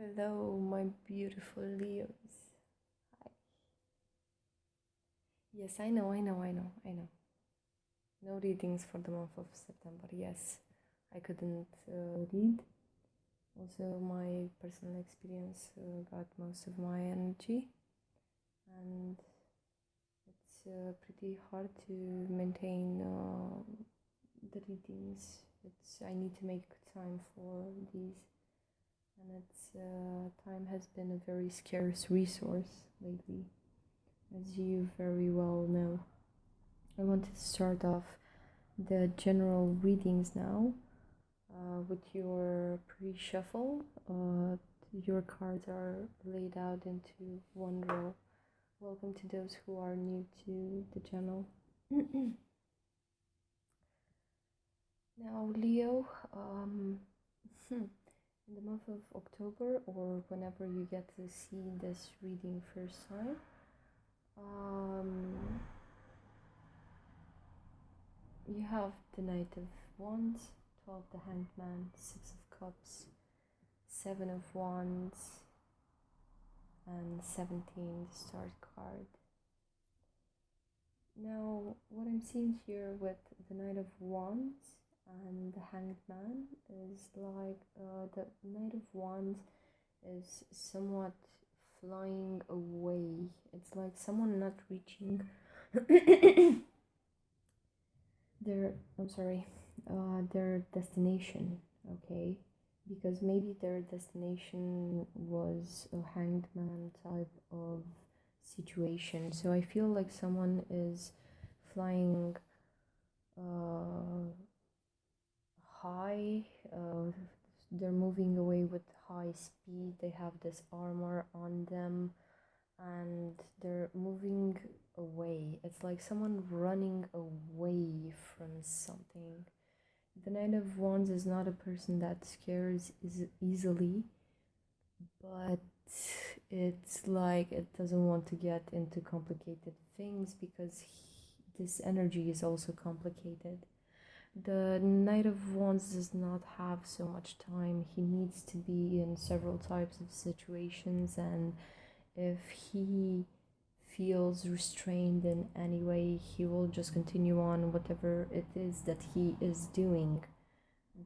Hello, my beautiful Leos. Hi. Yes, I know. No readings for the month of September. Yes, I couldn't read. Also, my personal experience got most of my energy, and it's pretty hard to maintain the readings. I need to make time for these. And time has been a very scarce resource lately, as you very well know. I wanted to start off the general readings now with your pre-shuffle. Your cards are laid out into one row. Welcome to those who are new to the channel. Now, Leo, in the month of October, or whenever you get to see this reading first time, you have the Knight of Wands, 12 the Hanged Man, 6 of Cups, 7 of Wands, and 17 the Start card. Now, what I'm seeing here with the Knight of Wands and the Hanged Man is like the Knight of Wands is somewhat flying away. It's like someone not reaching their destination, okay? Because maybe their destination was a Hanged Man type of situation. So I feel like someone is flying high, they're moving away with high speed, they have this armor on them and they're moving away. It's like someone running away from something. The Knight of Wands is not a person that scares easily, but it's like it doesn't want to get into complicated things because this energy is also complicated. The Knight of Wands does not have so much time. He needs to be in several types of situations, and if he feels restrained in any way, he will just continue on whatever it is that he is doing,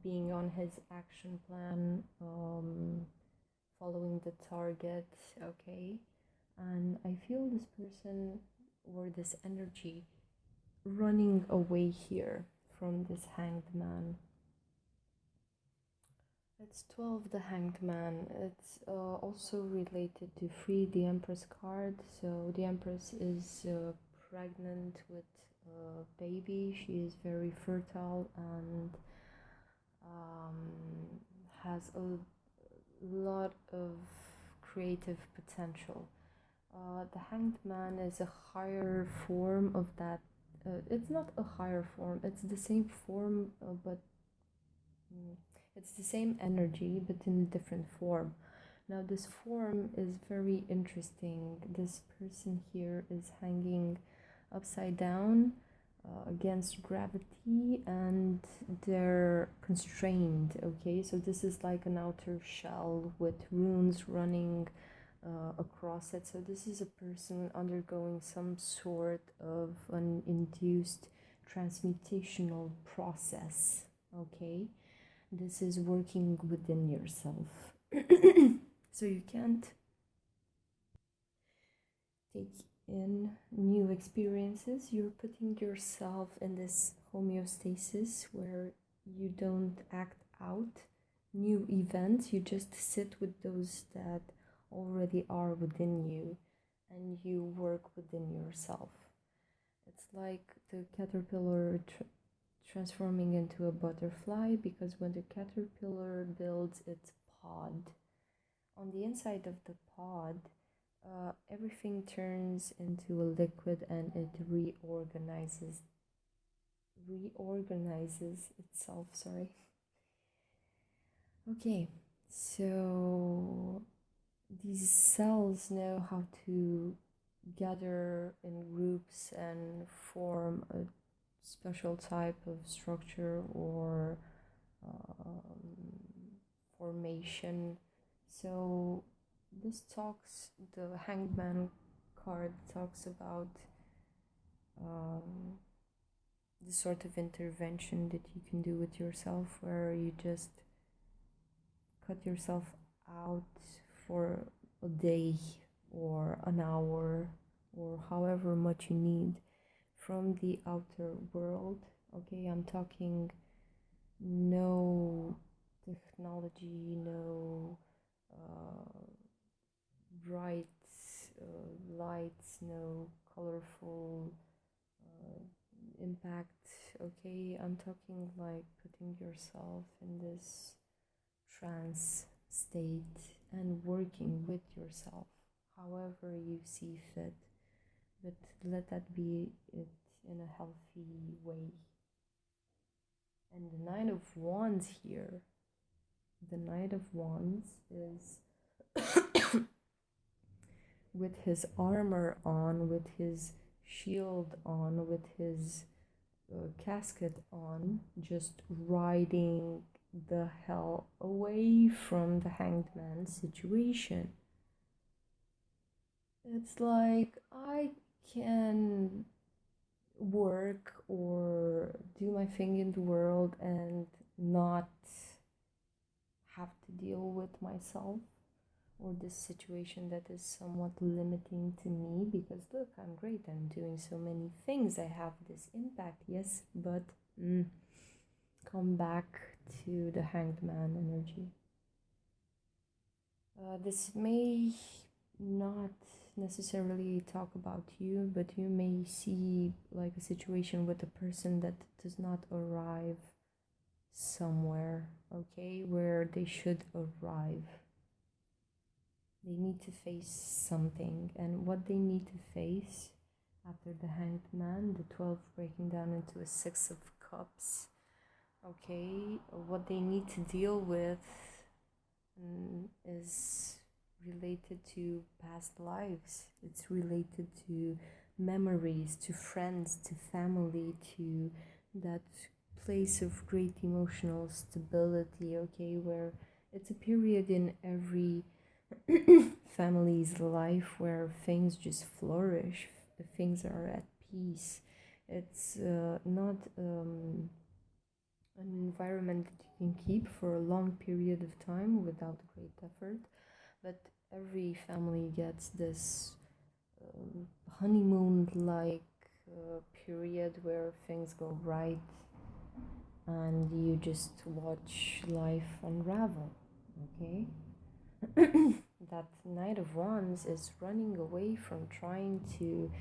being on his action plan, following the target, okay? And I feel this person or this energy running away here from this Hanged Man. It's 12 the Hanged Man. It's also related to 3 the Empress card. So the Empress is pregnant with a baby. She is very fertile and has a lot of creative potential. The Hanged Man is a higher form of that. It's not a higher form, it's the same form, but it's the same energy, but in a different form. Now, this form is very interesting. This person here is hanging upside down against gravity, and they're constrained, okay? So this is like an outer shell with runes running across it. So this is a person undergoing some sort of an induced transmutational process, okay? This is working within yourself. So you can't take in new experiences. You're putting yourself in this homeostasis where you don't act out new events. You just sit with those that already are within you, and you work within yourself. It's like the caterpillar transforming into a butterfly, because when the caterpillar builds its pod, on the inside of the pod, everything turns into a liquid and it reorganizes itself, sorry. Okay, so these cells know how to gather in groups and form a special type of structure or formation So this talks, the Hangman card talks about the sort of intervention that you can do with yourself, where you just cut yourself out for a day or an hour or however much you need from the outer world. Okay, I'm talking no technology, no bright lights, no colorful impact. Okay, I'm talking like putting yourself in this trance state and working with yourself however you see fit, but let that be it in a healthy way. And the Knight of Wands here, the Knight of Wands is with his armor on, with his shield on, with his casket on, just riding the hell away from the Hanged Man situation. It's like, I can work or do my thing in the world and not have to deal with myself or this situation that is somewhat limiting to me, because look, I'm great, I'm doing so many things, I have this impact, yes, but come back to the Hanged Man energy. This may not necessarily talk about you, but you may see like a situation with a person that does not arrive somewhere, okay, where they should arrive. They need to face something, and what they need to face after the Hanged Man, the 12 breaking down into a 6 of Cups, okay, what they need to deal with is related to past lives. It's related to memories, to friends, to family, to that place of great emotional stability, okay, where it's a period in every family's life where things just flourish, things are at peace. It's not an environment that you can keep for a long period of time without great effort, but every family gets this honeymoon-like period where things go right and you just watch life unravel, okay? That Knight of Wands is running away from trying to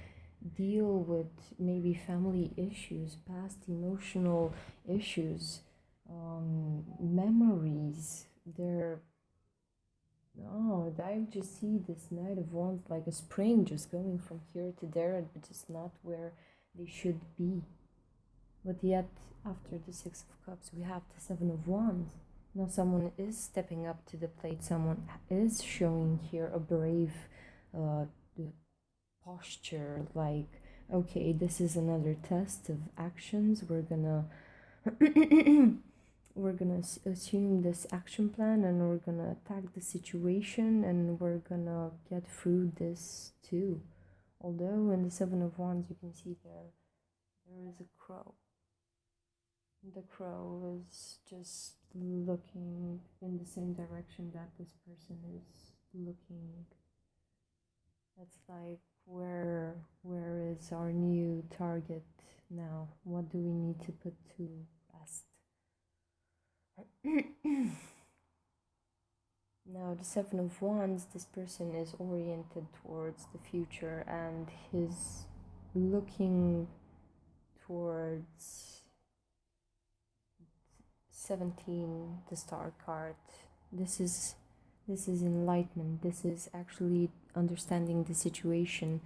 deal with maybe family issues, past emotional issues, memories. I just see this Knight of Wands like a spring just going from here to there, but just not where they should be. But yet, after the 6 of Cups, we have the 7 of Wands. Now someone is stepping up to the plate, someone is showing here a brave posture, like, okay, this is another test of actions, we're gonna assume this action plan, and we're gonna attack the situation, and we're gonna get through this too. Although in the 7 of Wands you can see there is a crow. The crow is just looking in the same direction that this person is looking. It's like, where is our new target now? What do we need to put to rest? Now, the 7 of Wands, this person is oriented towards the future and he's looking towards 17, the Star card. This is enlightenment. This is actually understanding the situation,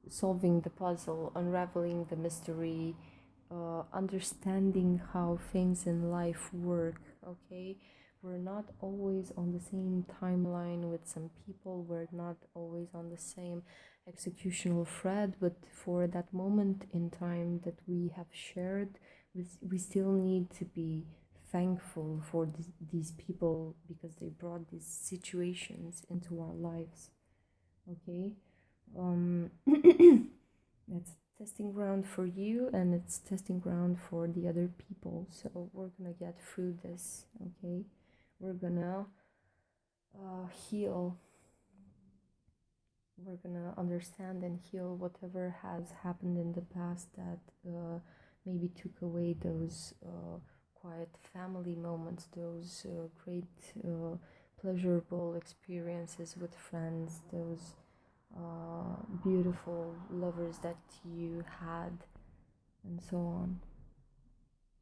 solving the puzzle, unraveling the mystery, understanding how things in life work, okay? We're not always on the same timeline with some people. We're not always on the same executional thread, but for that moment in time that we have shared, we still need to be thankful for these people because they brought these situations into our lives. Okay, it's testing ground for you and it's testing ground for the other people. So we're gonna get through this. Okay, we're gonna heal. We're gonna understand and heal whatever has happened in the past that maybe took away those quiet family moments, those great pleasurable experiences with friends, those beautiful lovers that you had, and so on.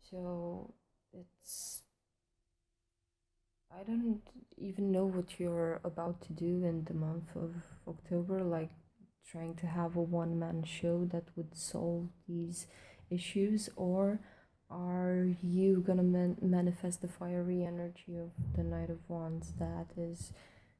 So it's, I don't even know what you're about to do in the month of October, like trying to have a one-man show that would solve these issues, or are you gonna manifest the fiery energy of the Knight of Wands that is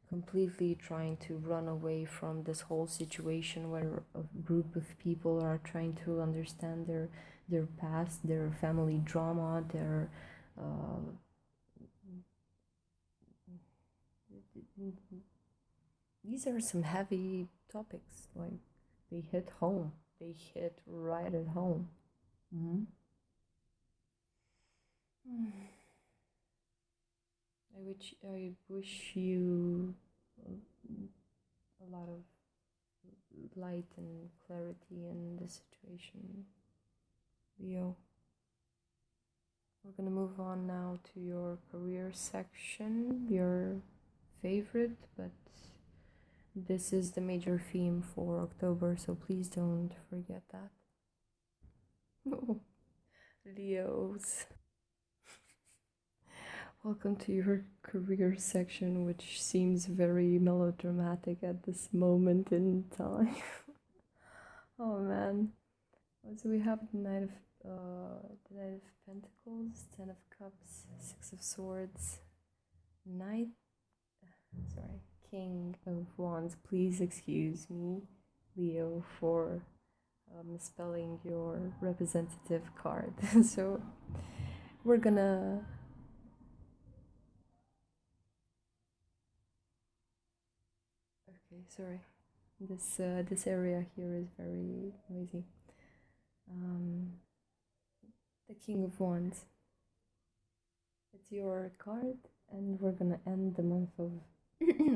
completely trying to run away from this whole situation where a group of people are trying to understand their past, their family drama, their these are some heavy topics, like they hit home, they hit right at home. I wish you a lot of light and clarity in this situation, Leo. We're gonna move on now to your career section, your favorite, but this is the major theme for October, so please don't forget that. Oh, Leos. Welcome to your career section, which seems very melodramatic at this moment in time. Oh man. So we have the Knight of Pentacles, 10 of Cups, 6 of Swords, King of Wands. Please excuse me, Leo, for misspelling your representative card. So we're gonna sorry, this area here is very noisy. The King of Wands, it's your card, and we're gonna end the month of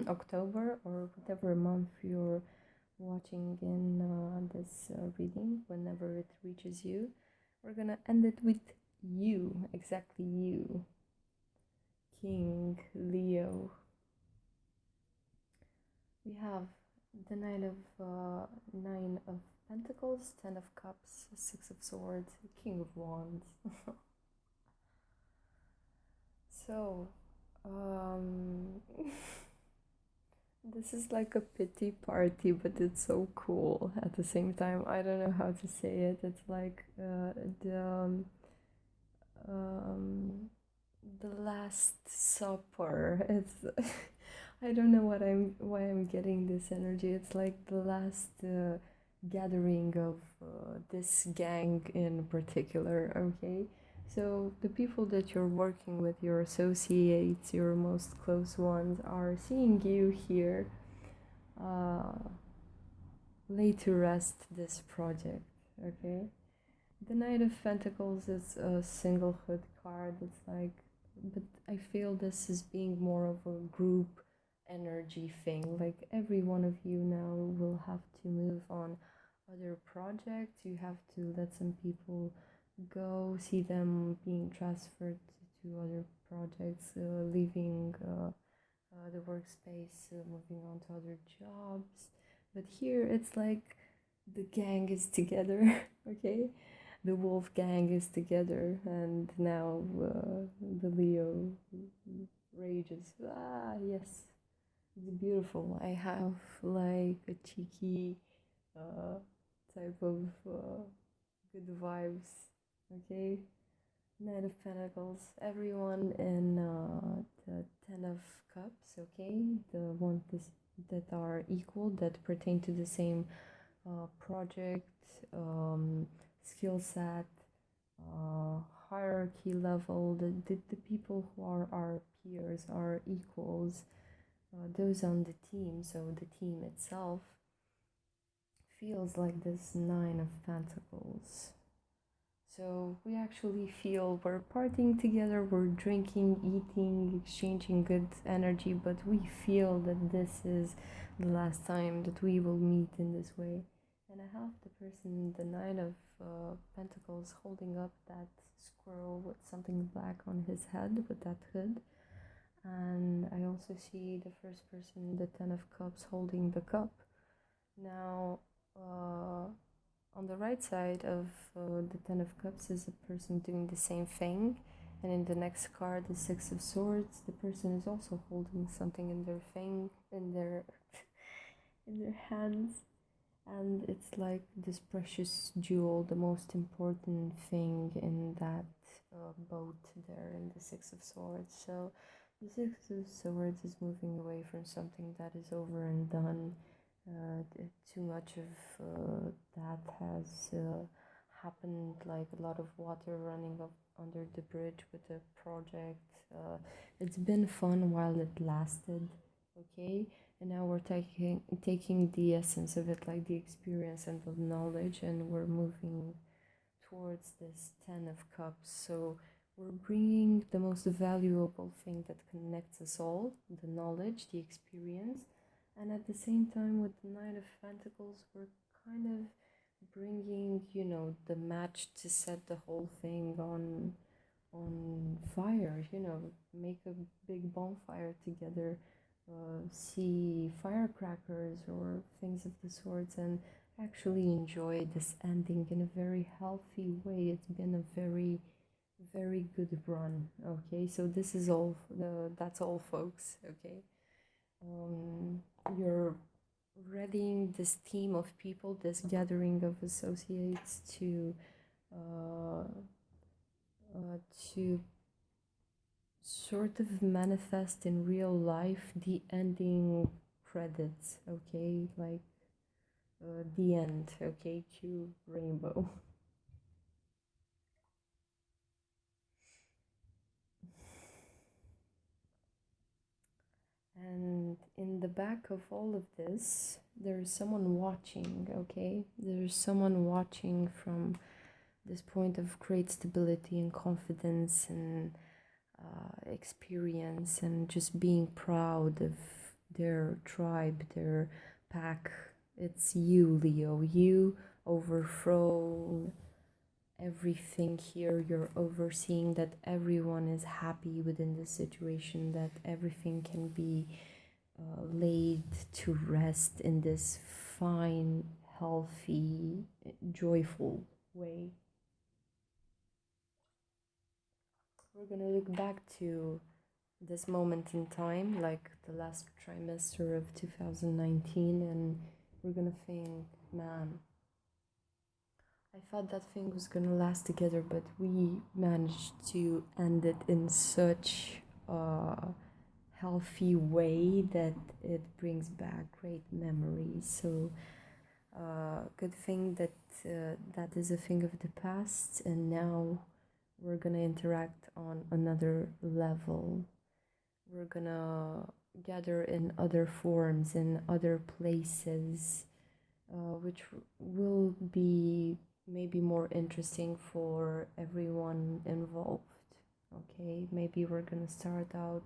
October, or whatever month you're watching in this reading, whenever it reaches you. We're gonna end it with you, exactly you, King Leo. We have the Nine of Pentacles, 10 of Cups, 6 of Swords, King of Wands. So, this is like a pity party, but it's so cool at the same time. I don't know how to say it. It's like the Last Supper. It's I don't know why I'm getting this energy. It's like the last gathering of this gang in particular. Okay, so the people that you're working with, your associates, your most close ones, are seeing you here lay to rest this project. Okay, the Knight of Pentacles is a singlehood card. It's like, but I feel this is being more of a group energy thing. Like every one of you now will have to move on other projects. You have to let some people go, see them being transferred to other projects, leaving the workspace, moving on to other jobs. But here it's like the gang is together. Okay, the wolf gang is together, and now the Leo rages. Yes, it's beautiful. I have like a cheeky type of good vibes. Okay, Knight of Pentacles, everyone in the 10 of Cups. Okay, the ones that are equal, that pertain to the same project, skill set, hierarchy level, the people who are our peers, our equals, those on the team, so the team itself feels like this Nine of Pentacles. So we actually feel we're partying together, we're drinking, eating, exchanging good energy, but we feel that this is the last time that we will meet in this way. And I have the person, the Nine of Pentacles, holding up that squirrel with something black on his head, with that hood. And I also see the first person, the Ten of Cups, holding the cup. Now, on the right side of the Ten of Cups is a person doing the same thing, and in the next card, the Six of Swords, the person is also holding something in their in their hands, and it's like this precious jewel, the most important thing in that boat there in the Six of Swords. So the Six of Swords is moving away from something that is over and done. Too much of that has happened, like a lot of water running up under the bridge with the project. It's been fun while it lasted, okay? And now we're taking the essence of it, like the experience and the knowledge, and we're moving towards this Ten of Cups. So we're bringing the most valuable thing that connects us all, the knowledge, the experience. And at the same time, with the Nine of Pentacles, we're kind of bringing, you know, the match to set the whole thing on fire, you know, make a big bonfire together, see firecrackers or things of the sorts, and actually enjoy this ending in a very healthy way. It's been a very, very good run, okay? So this is all, that's all, folks, okay? You're readying this team of people, this gathering of associates to sort of manifest in real life the ending credits, okay? Like the end, okay? Cue rainbow. And in the back of all of this, there's someone watching, okay? There's someone watching from this point of great stability and confidence and experience, and just being proud of their tribe, their pack. It's you, Leo. You overthrow everything here. You're overseeing that everyone is happy within the situation, that everything can be laid to rest in this fine, healthy, joyful way. We're gonna look back to this moment in time, like the last trimester of 2019, and we're gonna think, man, I thought that thing was gonna last together, but we managed to end it in such a healthy way that it brings back great memories. So good thing that that is a thing of the past, and now we're gonna interact on another level. We're gonna gather in other forms, in other places, which will be maybe more interesting for everyone involved, okay? Maybe we're gonna start out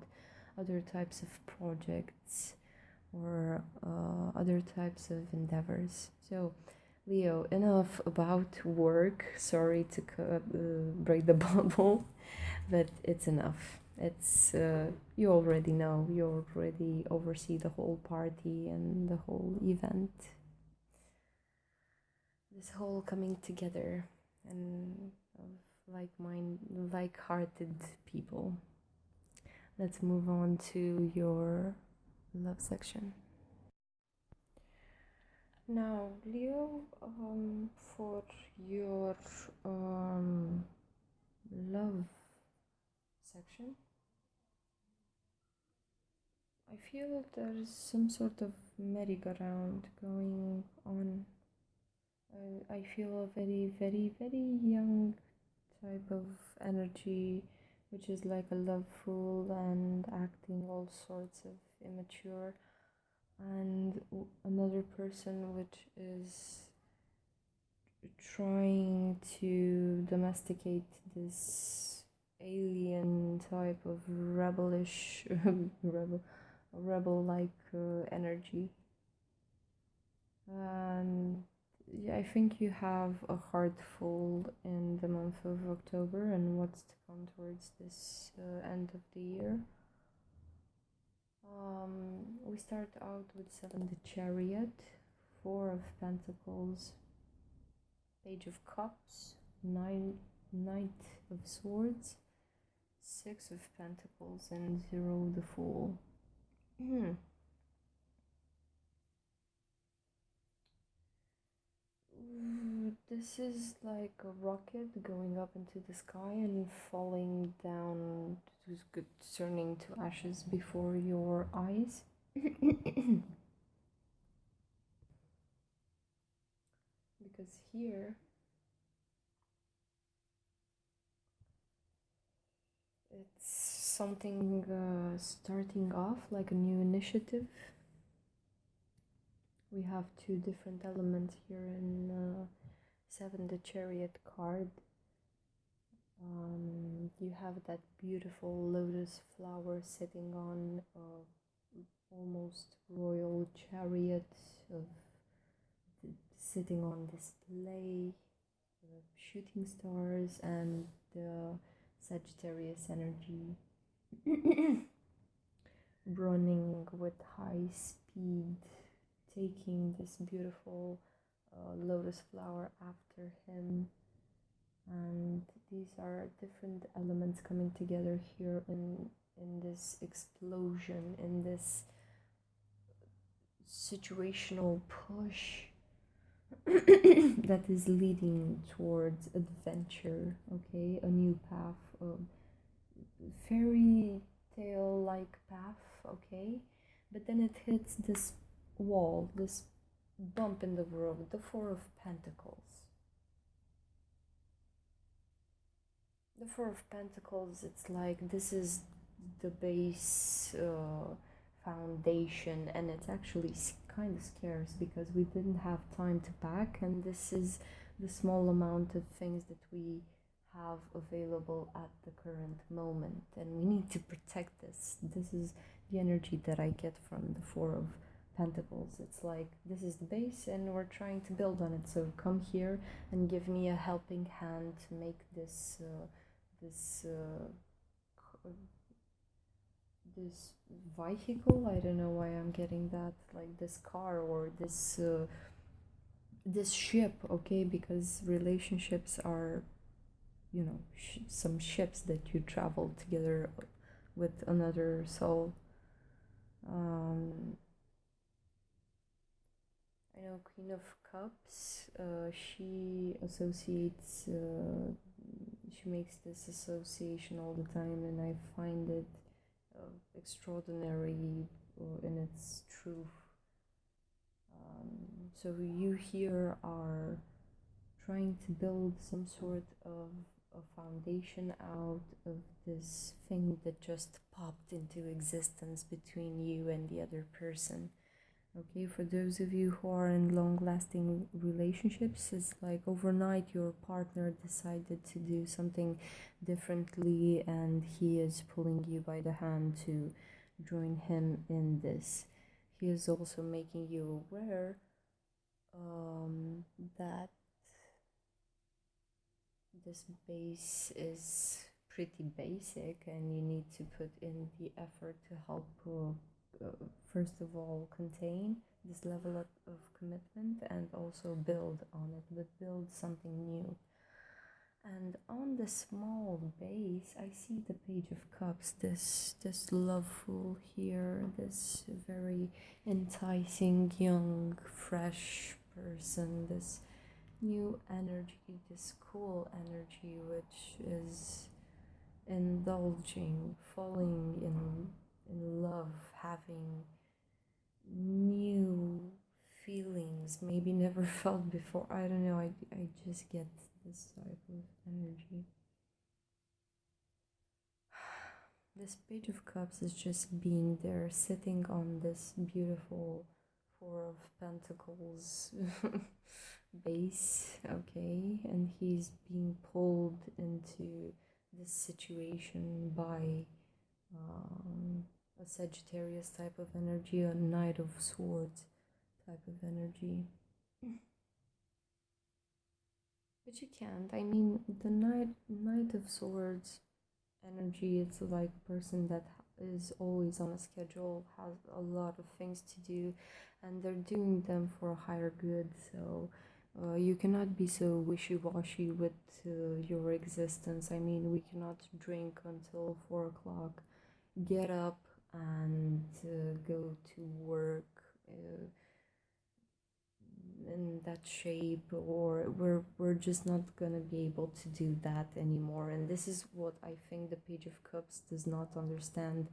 other types of projects or other types of endeavors. So Leo, enough about work. Sorry to break the bubble, but it's enough. It's you already know, you already oversee the whole party and the whole event, this whole coming together and of like-hearted people. Let's move on to your love section. Now, Leo, for your love section, I feel there's some sort of merry-go-round going on. I feel a very, very, very young type of energy, which is like a love fool and acting all sorts of immature, and another person which is trying to domesticate this alien type of rebellish rebel like energy. And yeah, I think you have a heart full in the month of October and what's to come towards this end of the year. We start out with 7 the Chariot, 4 of Pentacles, Page of Cups, Knight of Swords, 6 of Pentacles, and 0 the Fool. This is like a rocket going up into the sky and falling down, turning to ashes before your eyes. Because here it's something starting off like a new initiative. We have 2 different elements here in 7 the Chariot card. You have that beautiful lotus flower sitting on almost royal chariot of sitting on display, shooting stars, and the Sagittarius energy running with high speed, taking this beautiful lotus flower after him. And these are different elements coming together here in this explosion, in this situational push that is leading towards adventure, okay, a new path, a fairy tale like path, okay, but then it hits this wall, this bump in the road, the 4 of Pentacles. The 4 of Pentacles, it's like this is the base foundation, and it's actually kind of scarce because we didn't have time to pack, and this is the small amount of things that we have available at the current moment, and we need to protect this. This is the energy that I get from the 4 of Pentacles. It's like this is the base and we're trying to build on it, so come here and give me a helping hand to make this this vehicle, I don't know why I'm getting that, like this car or this this ship, okay, because relationships are, you know, some ships that you travel together with another soul. I know Queen of Cups, she associates, she makes this association all the time, and I find it extraordinary in its truth. So you here are trying to build some sort of a foundation out of this thing that just popped into existence between you and the other person. Okay, for those of you who are in long-lasting relationships, it's like overnight your partner decided to do something differently and he is pulling you by the hand to join him in this. He is also making you aware that this base is pretty basic and you need to put in the effort to help first of all contain this level of commitment and also build on it, but build something new. And on the small base I see the Page of Cups, this loveful here, this very enticing young fresh person, this new energy, this cool energy which is indulging, falling in love, having new feelings maybe never felt before. I don't know, I just get this type of energy. This Page of Cups is just being there, sitting on this beautiful Four of Pentacles base, okay? And he's being pulled into this situation by a Sagittarius type of energy, a Knight of Swords type of energy. But you can't. I mean, the Knight of Swords energy, it's like a person that is always on a schedule, has a lot of things to do, and they're doing them for a higher good. So you cannot be so wishy-washy with your existence. I mean, we cannot drink until 4 o'clock, get up and go to work in that shape, or we're just not gonna be able to do that anymore. And this is what I think the Page of Cups does not understand.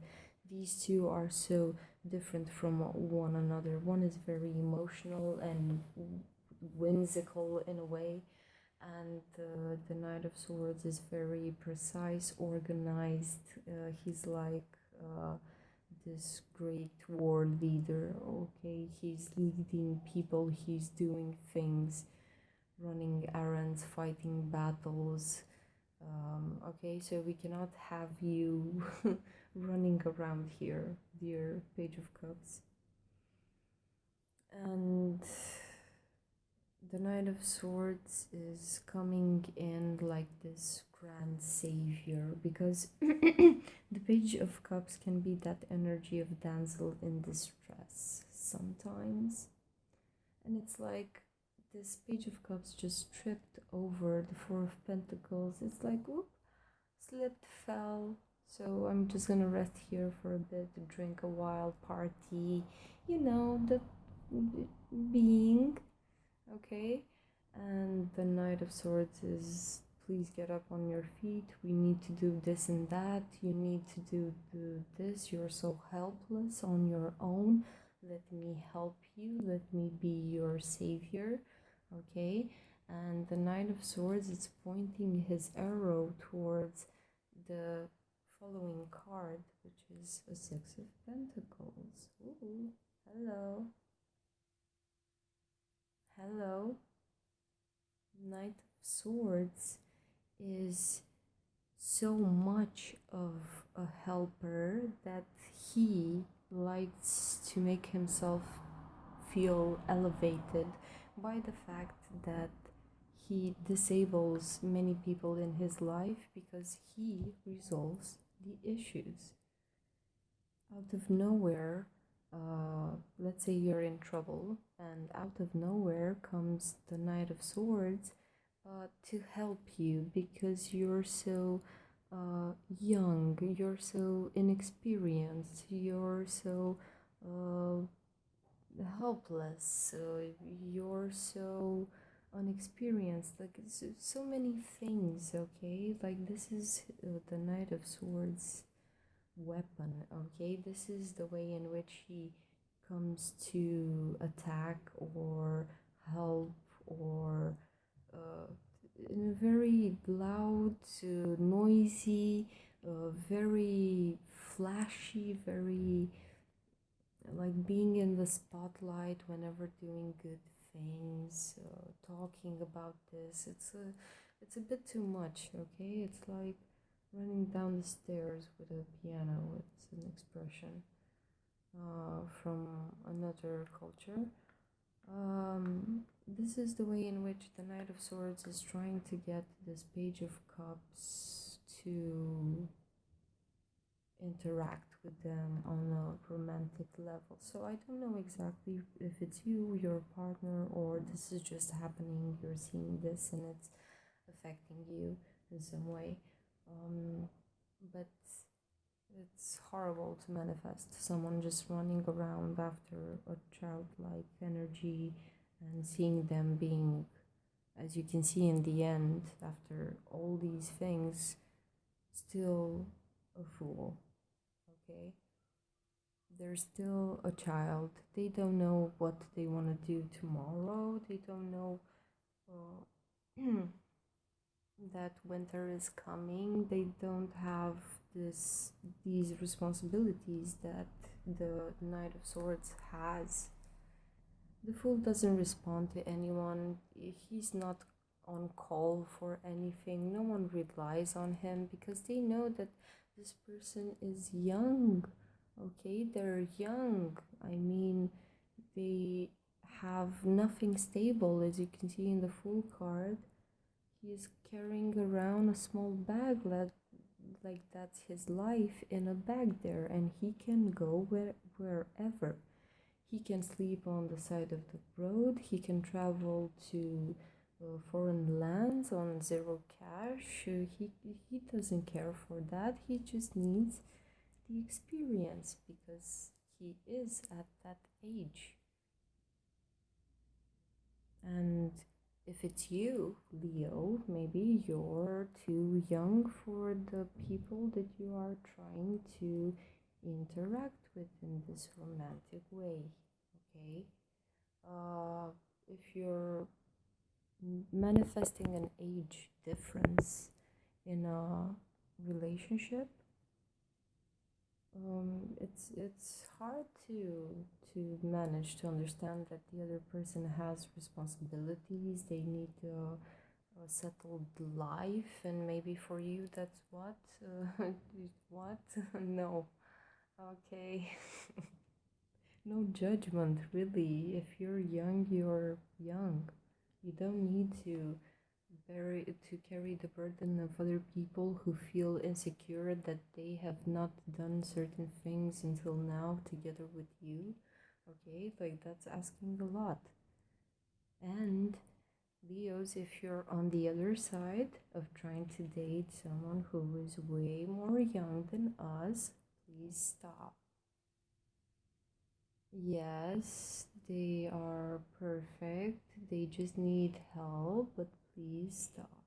These two are so different from one another. One is very emotional and whimsical in a way, and the Knight of Swords is very precise, organized. He's like this great war leader, okay? He's leading people, he's doing things, running errands, fighting battles, okay? So we cannot have you running around here, dear Page of Cups. And the Knight of Swords is coming in like this grand savior, because the Page of Cups can be that energy of damsel in distress sometimes. And it's like this Page of Cups just tripped over the Four of Pentacles. It's like, whoop, slipped, fell. So I'm just gonna rest here for a bit, drink a wild party, you know, the being. Okay, and the Knight of Swords is, please get up on your feet, we need to do this and that, you need to do this, you're so helpless on your own, let me help you, let me be your savior, okay? And the Knight of Swords is pointing his arrow towards the following card, which is a Six of Pentacles. Ooh, hello. Hello. Knight of Swords is so much of a helper that he likes to make himself feel elevated by the fact that he disables many people in his life because he resolves the issues. Out of nowhere, let's say you're in trouble, and out of nowhere comes the Knight of Swords to help you, because you're so young, you're so inexperienced, you're so helpless, you're so unexperienced, like so many things, okay? Like this is the Knight of Swords weapon, okay? This is the way in which he comes to attack or help, or in a very loud, noisy, very flashy, very like being in the spotlight whenever doing good things, talking about this. It's a bit too much, okay? It's like running down the stairs with a piano. It's an expression from another culture. This is the way in which the Knight of Swords is trying to get this Page of Cups to interact with them on a romantic level. So I don't know exactly if it's you, your partner, or this is just happening, you're seeing this and it's affecting you in some way. But it's horrible to manifest someone just running around after a childlike energy and seeing them being, as you can see in the end, after all these things, still a fool, okay? They're still a child. They don't know what they want to do tomorrow. They don't know that winter is coming. They don't have these responsibilities that the Knight of Swords has. The Fool doesn't respond to anyone. He's not on call for anything. No one relies on him because they know that this person is young. Okay, they're young. I mean, they have nothing stable, as you can see in the Fool card. He is carrying around a small bag, like that's his life in a bag there, and he can go wherever. He can sleep on the side of the road. He can travel to foreign lands on zero cash. He doesn't care for that. He just needs the experience because he is at that age. And if it's you, Leo, maybe you're too young for the people that you are trying to interact with in this romantic way. Okay, if you're manifesting an age difference in a relationship, it's hard to manage to understand that the other person has responsibilities. They need a settled life, and maybe for you that's what what no. Okay. No judgment, really. If you're young, you're young. You don't need to carry the burden of other people who feel insecure that they have not done certain things until now together with you. Okay, like that's asking a lot. And Leos, if you're on the other side of trying to date someone who is way more young than us, please stop. Yes, they are perfect. They just need help, but please stop.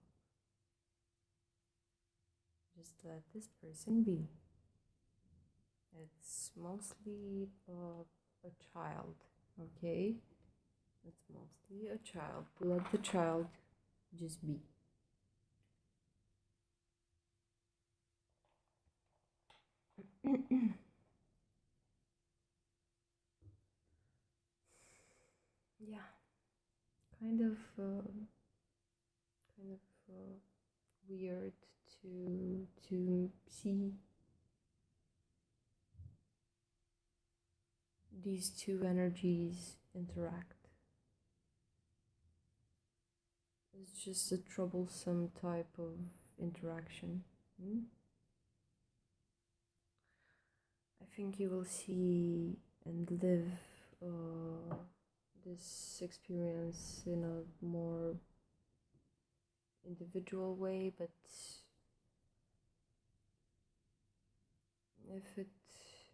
Just let this person be. It's mostly a child, okay? It's mostly a child. Let the child just be. Yeah, kind of weird to see these two energies interact. It's just a troublesome type of interaction. I think you will see and live this experience in a more individual way, but if it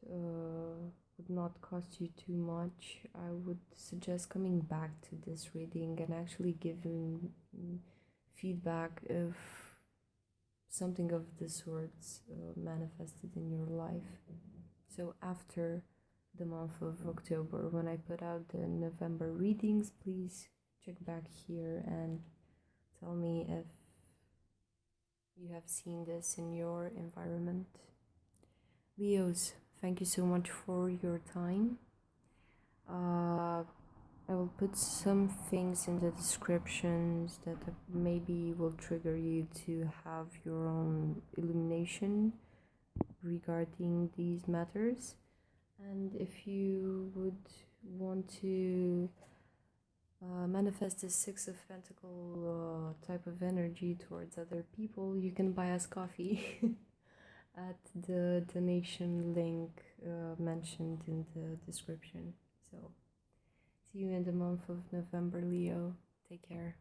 would not cost you too much, I would suggest coming back to this reading and actually giving feedback if something of the sorts manifested in your life. So after the month of October, when I put out the November readings, please check back here and tell me if you have seen this in your environment. Leos, thank you so much for your time. I will put some things in the descriptions that maybe will trigger you to have your own illumination regarding these matters. And if you would want to manifest the Six of Pentacles type of energy towards other people, you can buy us coffee at the donation link mentioned in the description. So see you in the month of November, Leo. Take care.